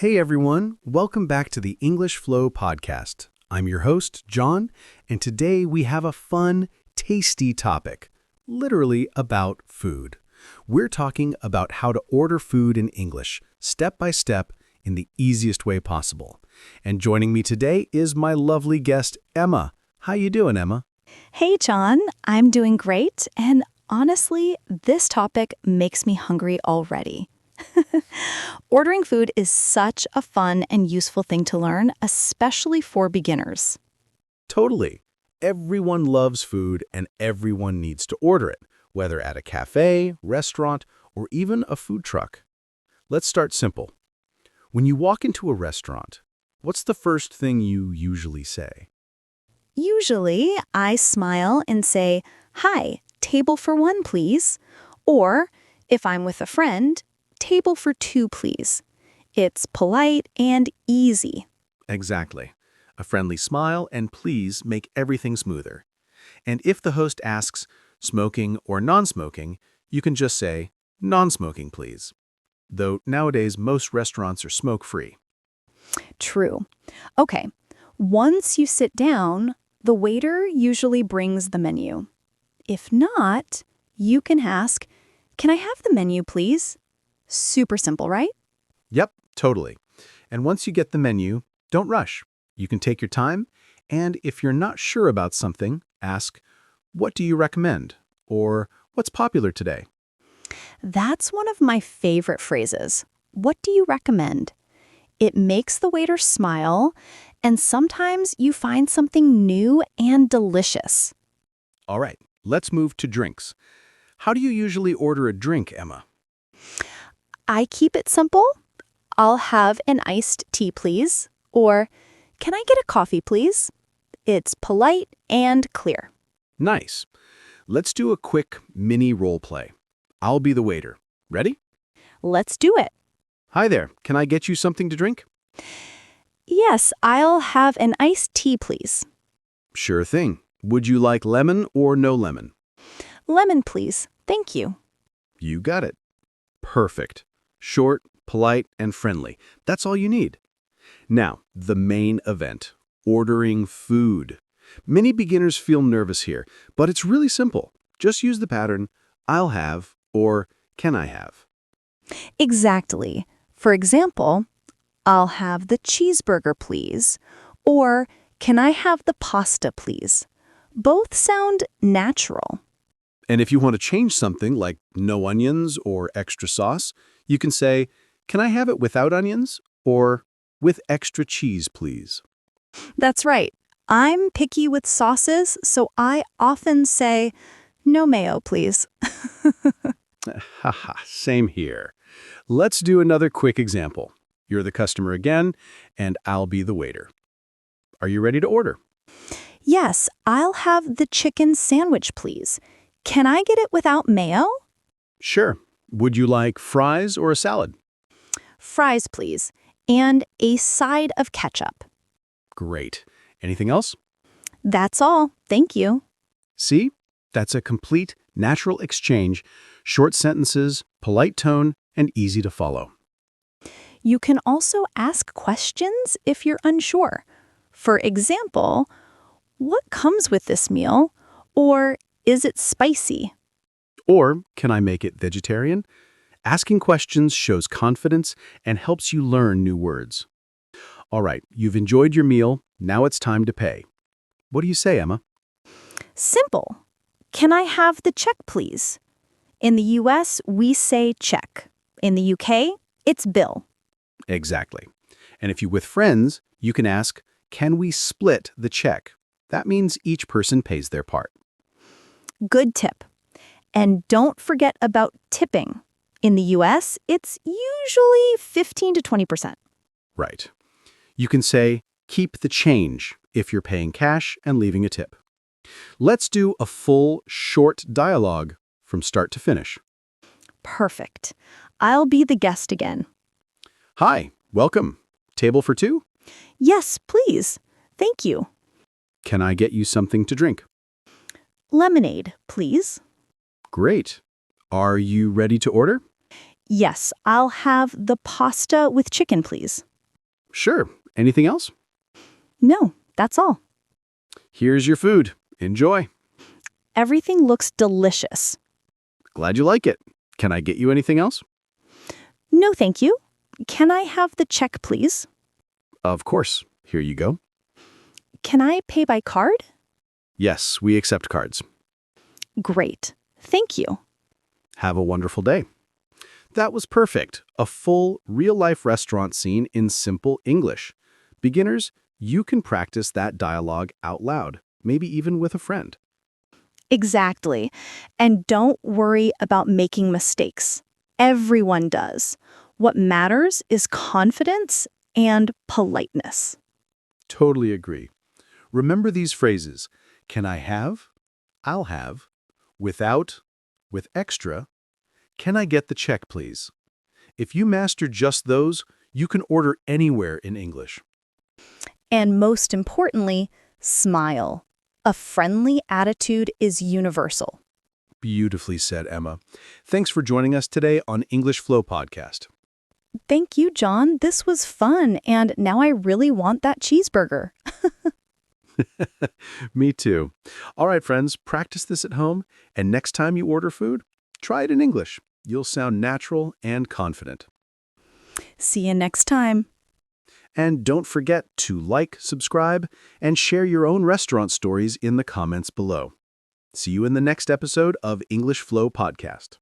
Hey everyone, welcome back to the English Flow podcast. I'm your host, John, and today we have a fun, tasty topic, literally about food. We're talking about how to order food in English, step by step, in the easiest way possible. And joining me today is my lovely guest, Emma. How you doing, Emma? Hey, John. I'm doing great, and honestly, this topic makes me hungry already. Ordering food is such a fun and useful thing to learn, especially for beginners. Totally. Everyone loves food and everyone needs to order it, whether at a cafe, restaurant, or even a food truck. Let's start simple. When you walk into a restaurant, what's the first thing you usually say? Usually, I smile and say, "Hi, table for one, please." Or, if I'm with a friend, "Table for two, please." It's polite and easy. Exactly. A friendly smile and please make everything smoother. And if the host asks smoking or non-smoking, you can just say non-smoking, please. Though nowadays most restaurants are smoke-free. True. Okay, once you sit down, the waiter usually brings the menu. If not, you can ask, "Can I have the menu, please?" Super simple, right? Yep, totally. And once you get the menu, don't rush. You can take your time, and if you're not sure about something, ask, "What do you recommend?" Or "What's popular today?" That's one of my favorite phrases. What do you recommend? It makes the waiter smile, and sometimes you find something new and delicious. All right, let's move to drinks. How do you usually order a drink, Emma? I keep it simple. I'll have an iced tea, please. Or, "Can I get a coffee, please?" It's polite and clear. Nice. Let's do a quick mini role play. I'll be the waiter. Ready? Let's do it. Hi there. Can I get you something to drink? Yes, I'll have an iced tea, please. Sure thing. Would you like lemon or no lemon? Lemon, please. Thank you. You got it. Perfect. Short, polite, and friendly. That's all you need. Now, the main event. Ordering food. Many beginners feel nervous here, but it's really simple. Just use the pattern, "I'll have" or "Can I have?" Exactly. For example, "I'll have the cheeseburger, please." Or, "Can I have the pasta, please?" Both sound natural. And if you want to change something like no onions or extra sauce, you can say, "Can I have it without onions?" or "with extra cheese, please." That's right. I'm picky with sauces, so I often say, "No mayo, please." Haha, same here. Let's do another quick example. You're the customer again, and I'll be the waiter. Are you ready to order? Yes, I'll have the chicken sandwich, please. Can I get it without mayo? Sure. Would you like fries or a salad? Fries, please. And a side of ketchup. Great. Anything else? That's all. Thank you. See? That's a complete, natural exchange, short sentences, polite tone, and easy to follow. You can also ask questions if you're unsure. For example, "What comes with this meal?" Or, "Is it spicy?" Or, "Can I make it vegetarian?" Asking questions shows confidence and helps you learn new words. All right, you've enjoyed your meal. Now it's time to pay. What do you say, Emma? Simple. "Can I have the check, please?" In the US, we say check. In the UK, it's bill. Exactly. And if you're with friends, you can ask, "Can we split the check?" That means each person pays their part. Good tip. And don't forget about tipping. In the US, it's usually 15 to 20%. Right. You can say, "Keep the change" if you're paying cash and leaving a tip. Let's do a full, short dialogue from start to finish. Perfect. I'll be the guest again. Hi, welcome. Table for two? Yes, please. Thank you. Can I get you something to drink? Lemonade, please. Great. Are you ready to order? Yes, I'll have the pasta with chicken, please. Sure. Anything else? No, that's all. Here's your food. Enjoy. Everything looks delicious. Glad you like it. Can I get you anything else? No, thank you. Can I have the check, please? Of course. Here you go. Can I pay by card? Yes, we accept cards. Great. Thank you. Have a wonderful day. That was perfect. A full, real-life restaurant scene in simple English. Beginners, you can practice that dialogue out loud, maybe even with a friend. Exactly. And don't worry about making mistakes. Everyone does. What matters is confidence and politeness. Totally agree. Remember these phrases. Can I have? I'll have. Without? With extra? Can I get the check, please? If you master just those, you can order anywhere in English. And most importantly, smile. A friendly attitude is universal. Beautifully said, Emma. Thanks for joining us today on English Flow Podcast. Thank you, John. This was fun, and now I really want that cheeseburger. Me too. All right, friends, practice this at home, and next time you order food, try it in English. You'll sound natural and confident. See you next time. And don't forget to like, subscribe, and share your own restaurant stories in the comments below. See you in the next episode of English Flow Podcast.